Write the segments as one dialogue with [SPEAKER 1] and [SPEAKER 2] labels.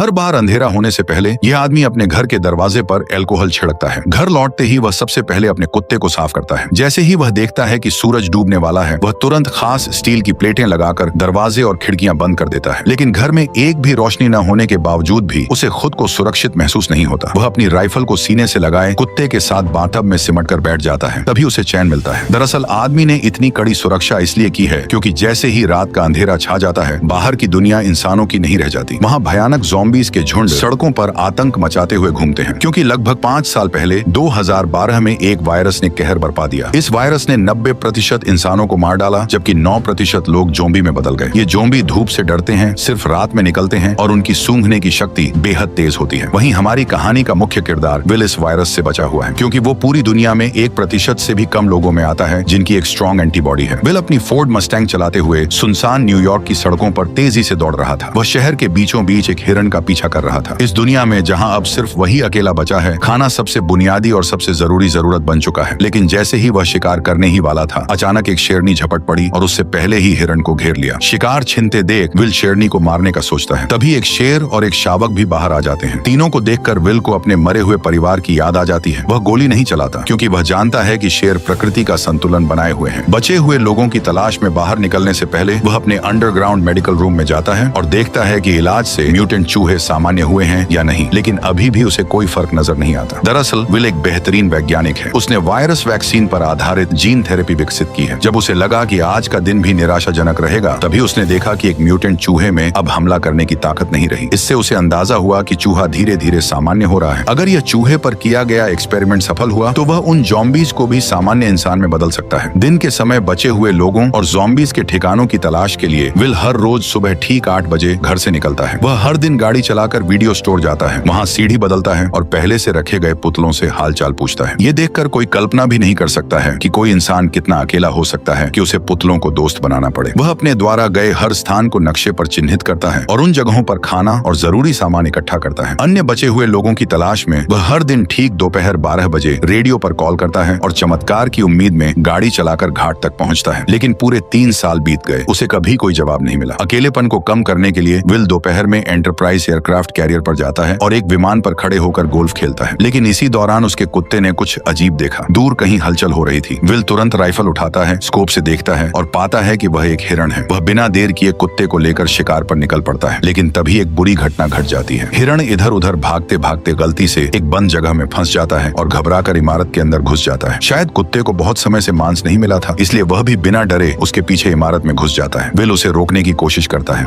[SPEAKER 1] हर बार अंधेरा होने से पहले यह आदमी अपने घर के दरवाजे पर अल्कोहल छिड़कता है। घर लौटते ही वह सबसे पहले अपने कुत्ते को साफ करता है। जैसे ही वह देखता है कि सूरज डूबने वाला है, वह तुरंत खास स्टील की प्लेटें लगाकर दरवाजे और खिड़कियां बंद कर देता है। लेकिन घर में एक भी रोशनी न होने के बावजूद भी उसे खुद को सुरक्षित महसूस नहीं होता। वह अपनी राइफल को सीने से लगाए कुत्ते के साथ बाथटब में सिमट कर बैठ जाता है। तभी उसे चैन मिलता है। दरअसल आदमी ने इतनी कड़ी सुरक्षा इसलिए की है क्योंकि जैसे ही रात का अंधेरा छा जाता है, बाहर की दुनिया इंसानों की नहीं रह जाती। वहाँ भयानक ज़ॉम्बीज़ के झुंड सड़कों पर आतंक मचाते हुए घूमते हैं, क्योंकि लगभग 5 साल पहले 2012 में एक वायरस ने कहर बरपा दिया। इस वायरस ने 90% इंसानों को मार डाला, जबकि 9% लोग ज़ॉम्बी में बदल गए। ये ज़ॉम्बी धूप से डरते हैं, सिर्फ रात में निकलते हैं और उनकी सूंघने की शक्ति बेहद तेज होती है। वहीं हमारी कहानी का मुख्य किरदार विल इस वायरस से बचा हुआ है, क्योंकि वो पूरी दुनिया में 1% से भी कम लोगों में आता है जिनकी एक स्ट्रॉन्ग एंटीबॉडी है। विल अपनी फोर्ड मस्टैंग चलाते हुए सुनसान न्यूयॉर्क की सड़कों पर तेजी से दौड़ रहा था। वह शहर के बीचों बीच एक हिरण का पीछा कर रहा था। इस दुनिया में जहाँ अब सिर्फ वही अकेला बचा है, खाना सबसे बुनियादी और सबसे जरूरी जरूरत बन चुका है। लेकिन जैसे ही वह शिकार करने ही वाला था, अचानक एक शेरनी झपट पड़ी और उससे पहले ही हिरण को घेर लिया। शिकार छिनते देख विल शेरनी को मारने का सोचता है। तभी एक शेर और एक शावक भी बाहर आ जाते हैं। तीनों को देखकर विल को अपने मरे हुए परिवार की याद आ जाती है। वह गोली नहीं चलाता, क्योंकि वह जानता है कि शेर प्रकृति का संतुलन बनाए हुए हैं। बचे हुए लोगों की तलाश में बाहर निकलने से पहले वह अपने अंडरग्राउंड मेडिकल रूम में जाता है और देखता है कि इलाज से म्यूटेंट चूहे सामान्य हुए हैं या नहीं। लेकिन अभी भी उसे कोई फर्क नजर नहीं आता। दरअसल विल एक बेहतरीन वैज्ञानिक है। उसने वायरस वैक्सीन पर आधारित जीन थेरेपी विकसित की है। जब उसे लगा कि आज का दिन भी निराशाजनक रहेगा, तभी उसने देखा कि एक म्यूटेंट चूहे में अब हमला करने की ताकत नहीं रही। इससे उसे अंदाजा हुआ कि चूहा धीरे धीरे सामान्य हो रहा है। अगर यह चूहे पर किया गया एक्सपेरिमेंट सफल हुआ तो वह उन ज़ॉम्बीज़ को भी सामान्य इंसान में बदल सकता है। दिन के समय बचे हुए लोगों और ज़ॉम्बीज़ के ठिकानों की तलाश के लिए विल हर रोज सुबह ठीक 8 बजे घर से निकलता है। वह हर दिन गाड़ी चलाकर वीडियो स्टोर जाता है, वहाँ सीढ़ी बदलता है और पहले से रखे गए पुतलों से हालचाल पूछता है। ये देखकर कोई कल्पना भी नहीं कर सकता है कि कोई इंसान कितना अकेला हो सकता है कि उसे पुतलों को दोस्त बनाना पड़े। वह अपने द्वारा गए हर स्थान को नक्शे पर चिन्हित करता है और उन जगहों पर खाना और जरूरी सामान इकट्ठा करता है। अन्य बचे हुए लोगों की तलाश में वह हर दिन ठीक दोपहर 12 बजे रेडियो पर कॉल करता है और चमत्कार की उम्मीद में गाड़ी चलाकर घाट तक पहुंचता है। लेकिन पूरे 3 साल बीत गए, उसे कभी कोई जवाब नहीं मिला। अकेलेपन को कम करने के लिए विल दोपहर में एंटरप्राइज एयरक्राफ्ट कैरियर पर जाता है और एक विमान पर खड़े होकर गोल्फ खेलता है। लेकिन इसी दौरान उसके कुत्ते ने कुछ अजीब देखा। दूर कहीं हलचल हो रही थी। विल तुरंत राइफल उठाता है, स्कोप से देखता है और पाता है कि वह एक हिरण है। वह बिना देर किए कुत्ते को लेकर शिकार पर निकल पड़ता है। लेकिन तभी एक बुरी घटना घट जाती है। हिरण इधर उधर भागते भागते गलती से एक बंद जगह में फंस जाता है और घबराकर इमारत के अंदर घुस जाता है। शायद कुत्ते को बहुत समय से मांस नहीं मिला था, इसलिए वह भी बिना डरे उसके पीछे इमारत में घुस जाता है। विल उसे रोकने की कोशिश करता है।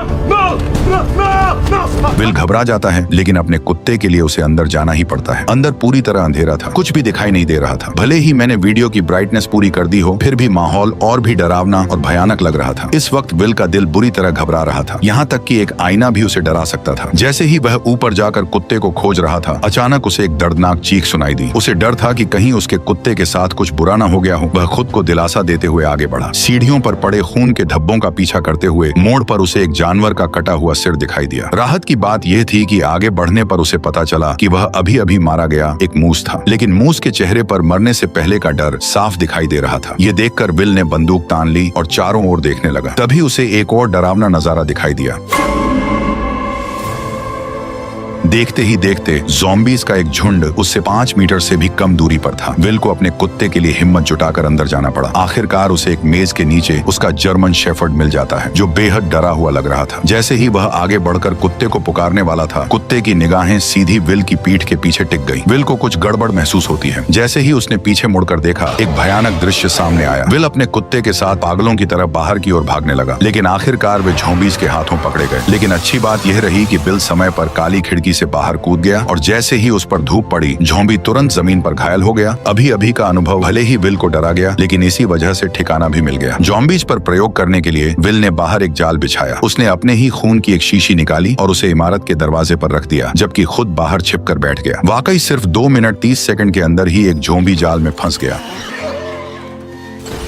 [SPEAKER 1] विल घबरा जाता है, लेकिन अपने कुत्ते के लिए उसे अंदर जाना ही पड़ता है। अंदर पूरी तरह अंधेरा था, कुछ भी दिखाई नहीं दे रहा था। भले ही मैंने वीडियो की ब्राइटनेस पूरी कर दी हो, फिर भी माहौल और भी डरावना और भयानक लग रहा था। इस वक्त विल का दिल बुरी तरह घबरा रहा था, यहाँ तक कि एक आईना भी उसे डरा सकता था। जैसे ही वह ऊपर जाकर कुत्ते को खोज रहा था, अचानक उसे एक दर्दनाक चीख सुनाई दी। उसे डर था कि कहीं उसके कुत्ते के साथ कुछ बुरा न हो गया हो। वह खुद को दिलासा देते हुए आगे बढ़ा। सीढ़ियों पर पड़े खून के धब्बों का पीछा करते हुए मोड़ पर उसे एक जानवर का कटा हुआ सिर दिखाई दिया। राहत की बात यह थी कि आगे बढ़ने पर उसे पता चला कि वह अभी अभी मारा गया एक मूस था। लेकिन मूस के चेहरे पर मरने से पहले का डर साफ दिखाई दे रहा था। ये देखकर विल ने बंदूक तान ली और चारों ओर देखने लगा। तभी उसे एक और डरावना नजारा दिखाई दिया। देखते ही देखते ज़ॉम्बीज का एक झुंड उससे 5 मीटर से भी कम दूरी पर था। विल को अपने कुत्ते के लिए हिम्मत जुटाकर अंदर जाना पड़ा। आखिरकार उसे एक मेज के नीचे उसका जर्मन शेफर्ड मिल जाता है, जो बेहद डरा हुआ लग रहा था। जैसे ही वह आगे बढ़कर कुत्ते को पुकारने वाला था, कुत्ते की निगाहें सीधी विल की पीठ के पीछे टिक गई। विल को कुछ गड़बड़ महसूस होती है। जैसे ही उसने पीछे मुड़कर देखा, एक भयानक दृश्य सामने आया। विल अपने कुत्ते के साथ पागलों की तरह बाहर की ओर भागने लगा, लेकिन आखिरकार वे ज़ॉम्बीज के हाथों पकड़े गए। लेकिन अच्छी बात यह रही कि विल समय पर काली खिड़की से बाहर कूद गया और जैसे ही उस पर धूप पड़ी, ज़ॉम्बी तुरंत जमीन पर घायल हो गया। अभी अभी का अनुभव भले ही विल को डरा गया, लेकिन इसी वजह से ठिकाना भी मिल गया। ज़ॉम्बीज पर प्रयोग करने के लिए विल ने बाहर एक जाल बिछाया। उसने अपने ही खून की एक शीशी निकाली और उसे इमारत के दरवाजे पर रख दिया, जबकि खुद बाहर छिपकर बैठ गया। वाकई सिर्फ 2 मिनट 30 सेकंड के अंदर ही एक ज़ॉम्बी जाल में फंस गया।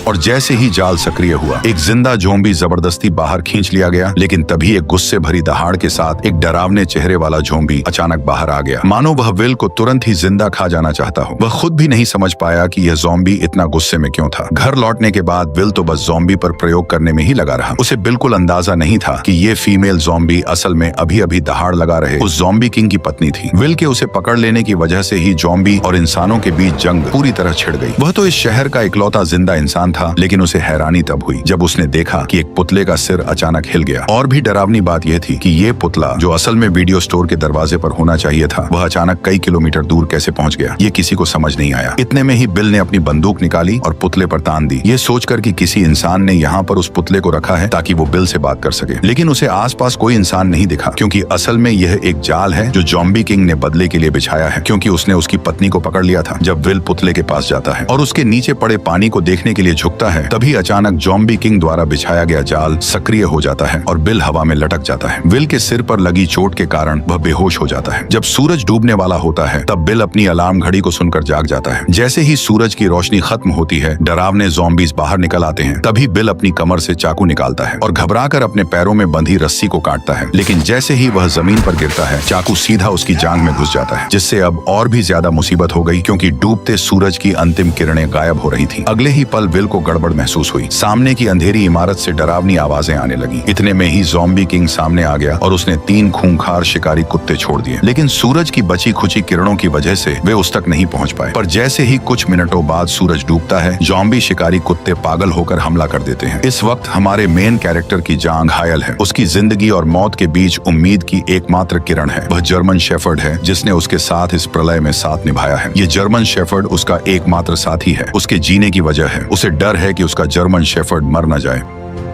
[SPEAKER 1] और जैसे ही जाल सक्रिय हुआ, एक जिंदा ज़ॉम्बी जबरदस्ती बाहर खींच लिया गया। लेकिन तभी एक गुस्से भरी दहाड़ के साथ एक डरावने चेहरे वाला ज़ॉम्बी अचानक बाहर आ गया, मानो वह विल को तुरंत ही जिंदा खा जाना चाहता हो। वह खुद भी नहीं समझ पाया कि यह ज़ॉम्बी इतना गुस्से में क्यों था। घर लौटने के बाद विल तो बस ज़ॉम्बी पर प्रयोग करने में ही लगा रहा। उसे बिल्कुल अंदाजा नहीं था कि ये फीमेल ज़ॉम्बी असल में अभी अभी दहाड़ लगा रहे उस ज़ॉम्बी किंग की पत्नी थी। विल के उसे पकड़ लेने की वजह से ही ज़ॉम्बी और इंसानों के बीच जंग पूरी तरह छिड़ गई। वह तो इस शहर का इकलौता जिंदा इंसान था, लेकिन उसे हैरानी तब हुई जब उसने देखा कि एक पुतले का सिर अचानक हिल गया। और भी डरावनी बात यह थी कि ये पुतला, जो असल में वीडियो स्टोर के दरवाजे पर होना चाहिए था, वह अचानक कई किलोमीटर दूर कैसे पहुंच गया, ये किसी को समझ नहीं आया। इतने में ही बिल ने अपनी बंदूक निकाली और पुतले पर तान दी, ये सोचकर कि किसी इंसान ने यहाँ पर उस पुतले को रखा है ताकि वो बिल से बात कर सके। लेकिन उसे आसपास कोई इंसान नहीं दिखा, क्योंकि असल में यह एक जाल है जो ज़ॉम्बी किंग ने बदले के लिए बिछाया है, क्योंकि उसने उसकी पत्नी को पकड़ लिया था। जब विल पुतले के पास जाता है और उसके नीचे पड़े पानी को देखने के लिए झुकता है, तभी अचानक ज़ॉम्बी किंग द्वारा बिछाया गया जाल सक्रिय हो जाता है और बिल हवा में लटक जाता है। विल के सिर पर लगी चोट के कारण वह बेहोश हो जाता है। जब सूरज डूबने वाला होता है, तब बिल अपनी अलार्म घड़ी को सुनकर जाग जाता है। जैसे ही सूरज की रोशनी खत्म होती है, डरावने ज़ॉम्बीज बाहर निकल आते हैं। तभी बिल अपनी कमर से चाकू निकालता है और घबराकर अपने पैरों में बंधी रस्सी को काटता है। लेकिन जैसे ही वह जमीन पर गिरता है, चाकू सीधा उसकी जांघ में घुस जाता है, जिससे अब और भी ज्यादा मुसीबत हो गई, क्योंकि डूबते सूरज की अंतिम किरणें गायब हो रही थी। अगले ही पल विल को गड़बड़ महसूस हुई। सामने की अंधेरी इमारत से डरावनी आवाजें आने लगी। इतने में ही ज़ॉम्बी किंग सामने आ गया और उसने 3 खूंखार शिकारी कुत्ते छोड़ दिए। लेकिन सूरज की बची खुची किरणों की वजह से वे उस तक नहीं पहुंच पाए। पर जैसे ही कुछ मिनटों बाद सूरज डूबता है, ज़ॉम्बी शिकारी कुत्ते पागल होकर हमला कर देते हैं। इस वक्त हमारे मेन कैरेक्टर की जान घायल है। उसकी जिंदगी और मौत के बीच उम्मीद की एकमात्र किरण है। वह जर्मन शेफर्ड है, जिसने उसके साथ इस प्रलय में साथ निभाया है। ये जर्मन शेफर्ड उसका एकमात्र साथी है, उसके जीने की वजह है। उसे डर है कि उसका जर्मन शेफर्ड मर न जाए।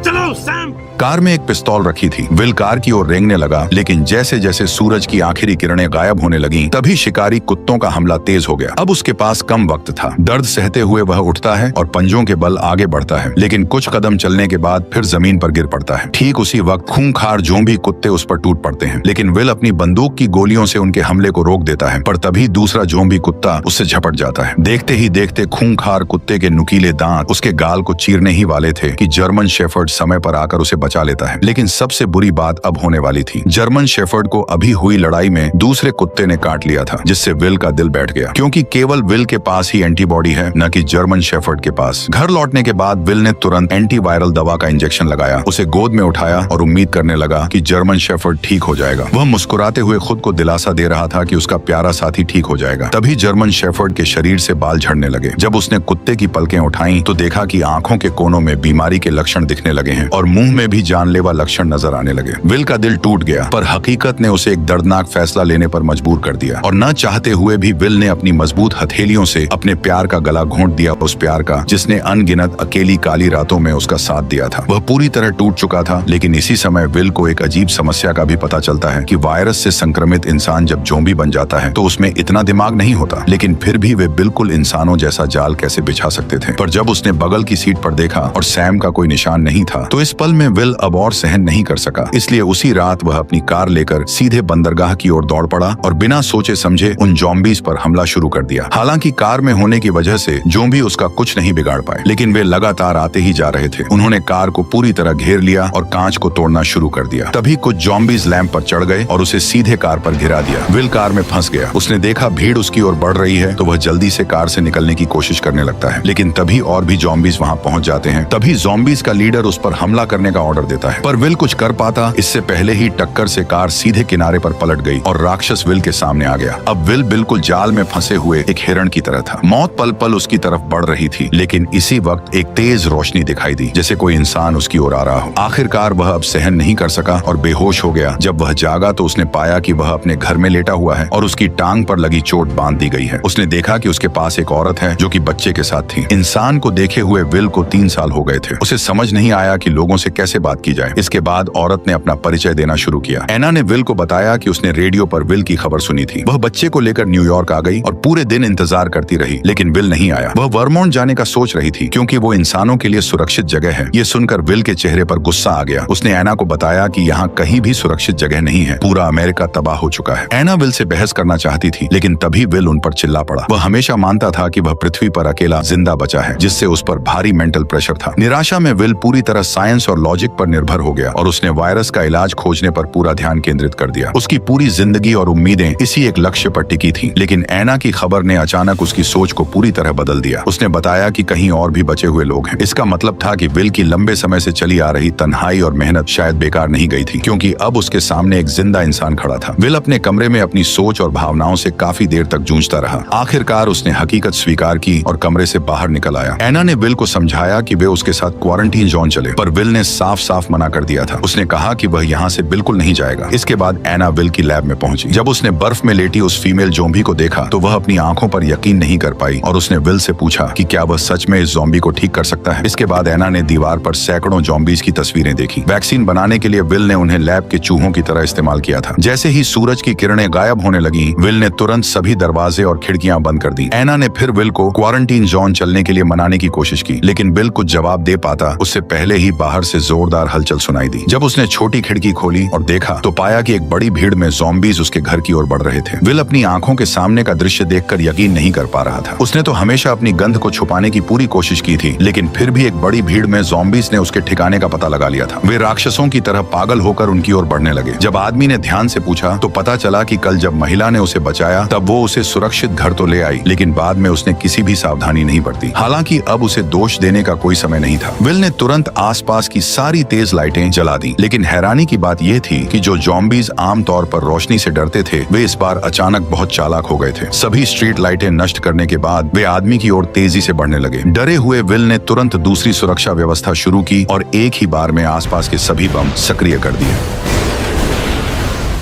[SPEAKER 2] चलो सैम।
[SPEAKER 1] कार में एक पिस्तौल रखी थी। विल कार की ओर रेंगने लगा, लेकिन जैसे जैसे सूरज की आखिरी किरणें गायब होने लगीं, तभी शिकारी कुत्तों का हमला तेज हो गया। अब उसके पास कम वक्त था। दर्द सहते हुए वह उठता है और पंजों के बल आगे बढ़ता है, लेकिन कुछ कदम चलने के बाद फिर जमीन पर गिर पड़ता है। ठीक उसी वक्त खूंखार ज़ॉम्बी कुत्ते उस पर टूट पड़ते हैं, लेकिन विल अपनी बंदूक की गोलियों से उनके हमले को रोक देता है। पर तभी दूसरा ज़ॉम्बी कुत्ता उससे झपट जाता है। देखते ही देखते खूंखार कुत्ते के नुकीले दांत उसके गाल को चीरने ही वाले थे कि जर्मन शेफर्ड समय पर आकर उसे बचा लेता है। लेकिन सबसे बुरी बात अब होने वाली थी। जर्मन शेफर्ड को अभी हुई लड़ाई में दूसरे कुत्ते ने काट लिया था, जिससे विल का दिल बैठ गया, क्योंकि केवल विल के पास ही एंटीबॉडी है, न कि जर्मन शेफर्ड के पास। घर लौटने के बाद विल ने तुरंत एंटीवायरल दवा का इंजेक्शन लगाया, उसे गोद में उठाया और उम्मीद करने लगा कि जर्मन शेफर्ड ठीक हो जाएगा। वह मुस्कुराते हुए खुद को दिलासा दे रहा था कि उसका प्यारा साथी ठीक हो जाएगा। तभी जर्मन शेफर्ड के शरीर से बाल झड़ने लगे। जब उसने कुत्ते की पलकें उठाई तो देखा कि आंखों के कोनों में बीमारी के लक्षण दिखने लगे हैं और मुंह में भी जानलेवा लक्षण नजर आने लगे। विल का दिल टूट गया, पर हकीकत ने उसे एक दर्दनाक फैसला लेने पर मजबूर कर दिया और न चाहते हुए भी विल ने अपनी मजबूत हथेलियों से अपने प्यार का गला घोंट दिया, उस प्यार का जिसने अनगिनत अकेली काली रातों में उसका साथ दिया था। वह पूरी तरह टूट चुका था। लेकिन इसी समय विल को एक अजीब समस्या का भी पता चलता है कि वायरस से संक्रमित इंसान जब ज़ॉम्बी बन जाता है तो उसमें इतना दिमाग नहीं होता, लेकिन फिर भी वे बिल्कुल इंसानों जैसा जाल कैसे बिछा सकते थे। पर जब उसने बगल की सीट पर देखा और सैम का कोई निशान नहीं था, तो इस पल में विल अब और सहन नहीं कर सका। इसलिए उसी रात वह अपनी कार लेकर सीधे बंदरगाह की ओर दौड़ पड़ा और बिना सोचे समझे उन ज़ॉम्बीज पर हमला शुरू कर दिया। हालांकि कार में होने की वजह से ज़ॉम्बी उसका कुछ नहीं बिगाड़ पाए, लेकिन वे लगातार आते ही जा रहे थे। उन्होंने कार को पूरी तरह घेर लिया और कांच को तोड़ना शुरू कर दिया। तभी कुछ ज़ॉम्बीज लैंप पर चढ़ गए और उसे सीधे कार पर गिरा दिया। विल कार में फंस गया। उसने देखा भीड़ उसकी ओर बढ़ रही है, तो वह जल्दी से कार से निकलने की कोशिश करने लगता है, लेकिन तभी और भी ज़ॉम्बीज वहां पहुंच जाते हैं। तभी ज़ॉम्बीज का लीडर उस पर हमला करने का ऑर्डर देता है, पर विल कुछ कर पाता इससे पहले ही टक्कर से कार सीधे किनारे पर पलट गई और राक्षस विल के सामने आ गया। अब विल बिल्कुल जाल में फंसे हुए एक हिरण की तरह था। मौत पल पल उसकी तरफ बढ़ रही थी, लेकिन इसी वक्त एक तेज रोशनी दिखाई दी, जैसे कोई इंसान उसकी ओर आ रहा हो। आखिरकार वह अब सहन नहीं कर सका और बेहोश हो गया। जब वह जागा तो उसने पाया कि वह अपने घर में लेटा हुआ है और उसकी टांग पर लगी चोट बांध दी गई है। उसने देखा कि उसके पास एक औरत है जो कि बच्चे के साथ थी। इंसान को देखे हुए विल को 3 साल हो गए थे। उसे समझ नहीं आया कि लोगों से कैसे बात की जाए। इसके बाद औरत ने अपना परिचय देना शुरू किया। एना ने विल को बताया कि उसने रेडियो पर विल की खबर सुनी थी। वह बच्चे को लेकर न्यूयॉर्क आ गई और पूरे दिन इंतजार करती रही, लेकिन विल नहीं आया। वह वर्मोंट जाने का सोच रही थी क्योंकि वो इंसानों के लिए सुरक्षित जगह है। ये सुनकर विल के चेहरे पर गुस्सा आ गया। उसने एना को बताया कि यहाँ कहीं भी सुरक्षित जगह नहीं है, पूरा अमेरिका तबाह हो चुका है। एना विल से बहस करना चाहती थी, लेकिन तभी विल उन पर चिल्ला पड़ा। वह हमेशा मानता था कि वह पृथ्वी पर अकेला जिंदा बचा है, जिससे उस पर भारी मेंटल प्रेशर था। निराशा में विल पूरी तरह साइंस और लॉजिक पर निर्भर हो गया और उसने वायरस का इलाज खोजने पर पूरा ध्यान केंद्रित कर दिया। उसकी पूरी जिंदगी और उम्मीदें इसी एक लक्ष्य पर टिकी थी। लेकिन एना की खबर ने अचानक उसकी सोच को पूरी तरह बदल दिया। उसने बताया कि कहीं और भी बचे हुए लोग हैं। इसका मतलब था कि विल की लंबे समय से चली आ रही तन्हाई और मेहनत शायद बेकार नहीं गई थी, क्योंकि अब उसके सामने एक जिंदा इंसान खड़ा था। विल अपने कमरे में अपनी सोच और भावनाओं से काफी देर तक जूझता रहा। आखिरकार उसने हकीकत स्वीकार की और कमरे से बाहर निकल आया। एना ने विल को समझाया कि वे उसके साथ क्वारंटीन जोन चले, पर विल ने साफ साफ मना कर दिया था। उसने कहा कि वह यहाँ से बिल्कुल नहीं जाएगा। इसके बाद एना विल की लैब में पहुंची। जब उसने बर्फ में लेटी उस फीमेल ज़ॉम्बी को देखा तो वह अपनी आंखों पर यकीन नहीं कर पाई और उसने विल से पूछा कि क्या वह सच में इस ज़ॉम्बी को ठीक कर सकता है। इसके बाद एना ने दीवार पर सैकड़ों ज़ॉम्बीज की तस्वीरें देखी। वैक्सीन बनाने के लिए विल ने उन्हें लैब के चूहों की तरह इस्तेमाल किया था। जैसे ही सूरज की किरणें गायब होने लगी, विल ने तुरंत सभी दरवाजे और खिड़कियां बंद कर दी। एना ने फिर विल को क्वारंटीन जोन चलने के लिए मनाने की कोशिश की, लेकिन विल कुछ जवाब दे पाता उससे पहले ही बाहर से जोरदार हलचल सुनाई दी। जब उसने छोटी खिड़की खोली और देखा तो पाया कि एक बड़ी भीड़ में ज़ॉम्बीज उसके घर की ओर बढ़ रहे थे। विल अपनी आंखों के सामने का दृश्य देखकर यकीन नहीं कर पा रहा था। उसने तो हमेशा अपनी गंध को छुपाने की पूरी कोशिश की थी, लेकिन फिर भी एक बड़ी भीड़ में ज़ॉम्बीज ने उसके ठिकाने का पता लगा लिया था। वे राक्षसों की तरह पागल होकर उनकी ओर बढ़ने लगे। जब आदमी ने ध्यान से पूछा तो पता चला कि कल जब महिला ने उसे बचाया तब वो उसे सुरक्षित घर तो ले आई, लेकिन बाद में उसने किसी भी सावधानी नहीं बरती। हालांकि अब उसे दोष देने का कोई समय नहीं था। विल ने तुरंत आसपास की सारी तेज लाइटें जला दी, लेकिन हैरानी की बात यह थी कि जो ज़ॉम्बीज आमतौर पर रोशनी से डरते थे, वे इस बार अचानक बहुत चालाक हो गए थे। सभी स्ट्रीट लाइटें नष्ट करने के बाद वे आदमी की ओर तेजी से बढ़ने लगे। डरे हुए विल ने तुरंत दूसरी सुरक्षा व्यवस्था शुरू की और एक ही बार में आसपास के सभी बम सक्रिय कर दिए।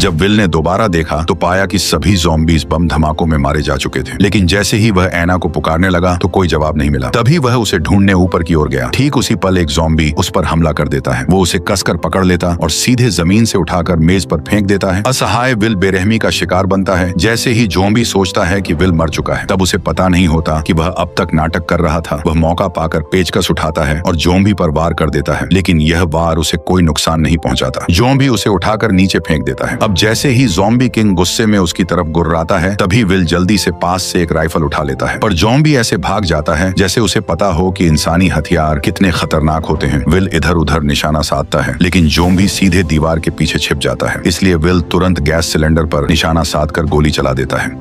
[SPEAKER 1] जब विल ने दोबारा देखा तो पाया कि सभी ज़ॉम्बीज बम धमाकों में मारे जा चुके थे, लेकिन जैसे ही वह एना को पुकारने लगा तो कोई जवाब नहीं मिला। तभी वह उसे ढूंढने ऊपर की ओर गया। ठीक उसी पल एक ज़ॉम्बी उस पर हमला कर देता है। वो उसे कसकर पकड़ लेता और सीधे जमीन से उठाकर मेज पर फेंक देता है। असहाय विल बेरहमी का शिकार बनता है। जैसे ही ज़ॉम्बी सोचता है कि विल मर चुका है, तब उसे पता नहीं होता कि वह अब तक नाटक कर रहा था। वह मौका पाकर पेचकस उठाता है और ज़ॉम्बी पर वार कर देता है, लेकिन यह वार उसे कोई नुकसान नहीं पहुंचाता। ज़ॉम्बी उसे उठाकर नीचे फेंक देता है। अब जैसे ही ज़ॉम्बी किंग गुस्से में उसकी तरफ गुर्राता है, तभी विल जल्दी से पास से एक राइफल उठा लेता है, पर ज़ॉम्बी ऐसे भाग जाता है जैसे उसे पता हो कि इंसानी हथियार कितने खतरनाक होते हैं। विल इधर उधर निशाना साधता है, लेकिन ज़ॉम्बी सीधे दीवार के पीछे छिप जाता है। इसलिए विल तुरंत गैस सिलेंडर पर निशाना साधकर गोली चला देता है।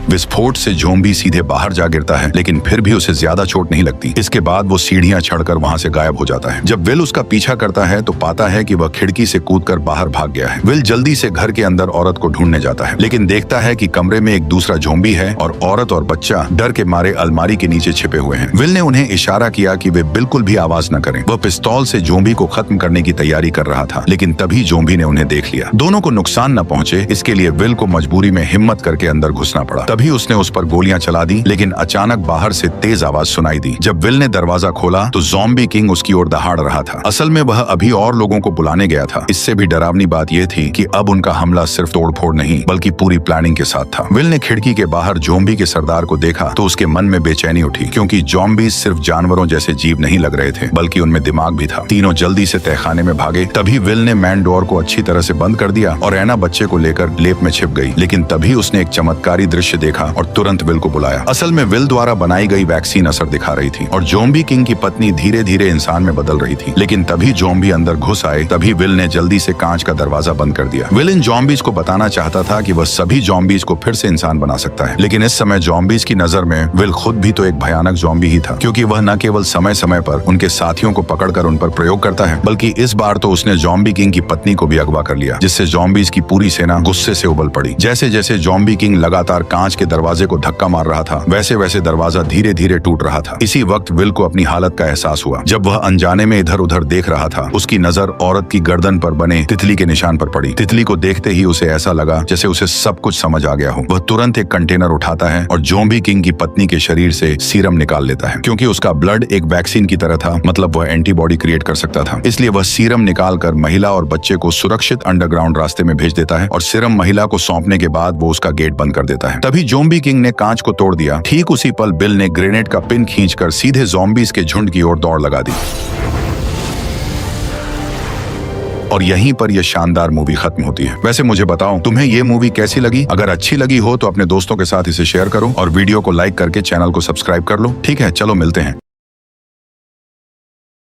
[SPEAKER 1] विस्फोट से ज़ॉम्बी सीधे बाहर जा गिरता है, लेकिन फिर भी उसे ज्यादा चोट नहीं लगती। इसके बाद वो सीढ़ियां चढ़कर वहां से गायब हो जाता है। जब विल उसका पीछा करता है तो पाता है कि वह खिड़की से कूदकर बाहर भाग गया है। विल जल्दी से घर के अंदर औरत को ढूंढने जाता है, लेकिन देखता है कि कमरे में एक दूसरा ज़ॉम्बी है और औरत और बच्चा डर के मारे अलमारी के नीचे छिपे हुए हैं। विल ने उन्हें इशारा किया कि वे बिल्कुल भी आवाज न करें। वह पिस्तौल से ज़ॉम्बी को खत्म करने की तैयारी कर रहा था, लेकिन तभी ज़ॉम्बी ने उन्हें देख लिया। दोनों को नुकसान न पहुंचे, इसके लिए विल को मजबूरी में हिम्मत करके अंदर घुसना पड़ा। तभी उसने उस पर गोलियां चला दी, लेकिन अचानक बाहर से तेज आवाज सुनाई दी। जब विल ने दरवाजा खोला तो ज़ॉम्बी किंग उसकी ओर दहाड़ रहा था। असल में वह अभी और लोगों को बुलाने गया था। इससे भी डरावनी बात यह थी कि अब उनका हमला सिर्फ तोड़फोड़ नहीं बल्कि पूरी प्लानिंग के साथ था। विल ने खिड़की के बाहर ज़ॉम्बी के सरदार को देखा तो उसके मन में बेचैनी उठी, क्योंकि ज़ॉम्बी सिर्फ जानवरों जैसे जीव नहीं लग रहे थे, बल्कि उनमें दिमाग भी था। तीनों जल्दी से तहखाने में भागे। तभी विल ने मैन डोर को अच्छी तरह से बंद कर दिया और एना बच्चे को लेकर लेप में छिप गई। लेकिन तभी उसने एक चमत्कारी दृश्य देखा और तुरंत विल को बुलाया। असल में विल द्वारा बनाई गई वैक्सीन असर दिखा रही थी और ज़ॉम्बी किंग की पत्नी धीरे धीरे इंसान में बदल रही थी। लेकिन तभी ज़ॉम्बी अंदर घुस आए। तभी विल ने जल्दी से कांच का दरवाजा बंद कर दिया। विल इन ज़ॉम्बीज को बताना चाहता था कि वह सभी ज़ॉम्बीज को फिर से इंसान बना सकता है, लेकिन इस समय ज़ॉम्बीज की नजर में विल खुद भी तो एक भयानक ज़ॉम्बी ही था, क्योंकि वह न केवल समय समय पर उनके साथियों को पकड़कर उन पर प्रयोग करता है, बल्कि इस बार तो उसने ज़ॉम्बी किंग की पत्नी को भी अगवा कर लिया, जिससे ज़ॉम्बीज की पूरी सेना गुस्से से उबल पड़ी। जैसे जैसे ज़ॉम्बी किंग लगातार कांच कांच के दरवाजे को धक्का मार रहा था, वैसे वैसे दरवाजा धीरे धीरे टूट रहा था। इसी वक्त विल को अपनी हालत का एहसास हुआ। जब वह अनजाने में इधर उधर देख रहा था, उसकी नजर औरत की गर्दन पर बने तितली के निशान पर पड़ी। तितली को देखते ही उसे ऐसा लगा जैसे उसे सब कुछ समझ आ गया हो। वह तुरंत एक कंटेनर उठाता है और ज़ॉम्बी किंग की पत्नी के शरीर से सीरम निकाल लेता है। क्योंकि उसका ब्लड एक वैक्सीन की तरह था, मतलब वह एंटीबॉडी क्रिएट कर सकता था, इसलिए वह सीरम निकाल कर महिला और बच्चे को सुरक्षित अंडरग्राउंड रास्ते में भेज देता है और सीरम महिला को सौंपने के बाद वो उसका गेट बंद कर देता है। तभी ज़ॉम्बी किंग ने कांच को तोड़ दिया। ठीक उसी पल बिल ने ग्रेनेड का पिन खींचकर सीधे ज़ॉम्बीज के झुंड की ओर दौड़ लगा दी। और यहीं पर यह शानदार मूवी खत्म होती है। वैसे मुझे बताओ, तुम्हें ये मूवी कैसी लगी? अगर अच्छी लगी हो तो अपने दोस्तों के साथ इसे शेयर करो और वीडियो को लाइक करके चैनल को सब्सक्राइब कर लो। ठीक है, चलो मिलते हैं।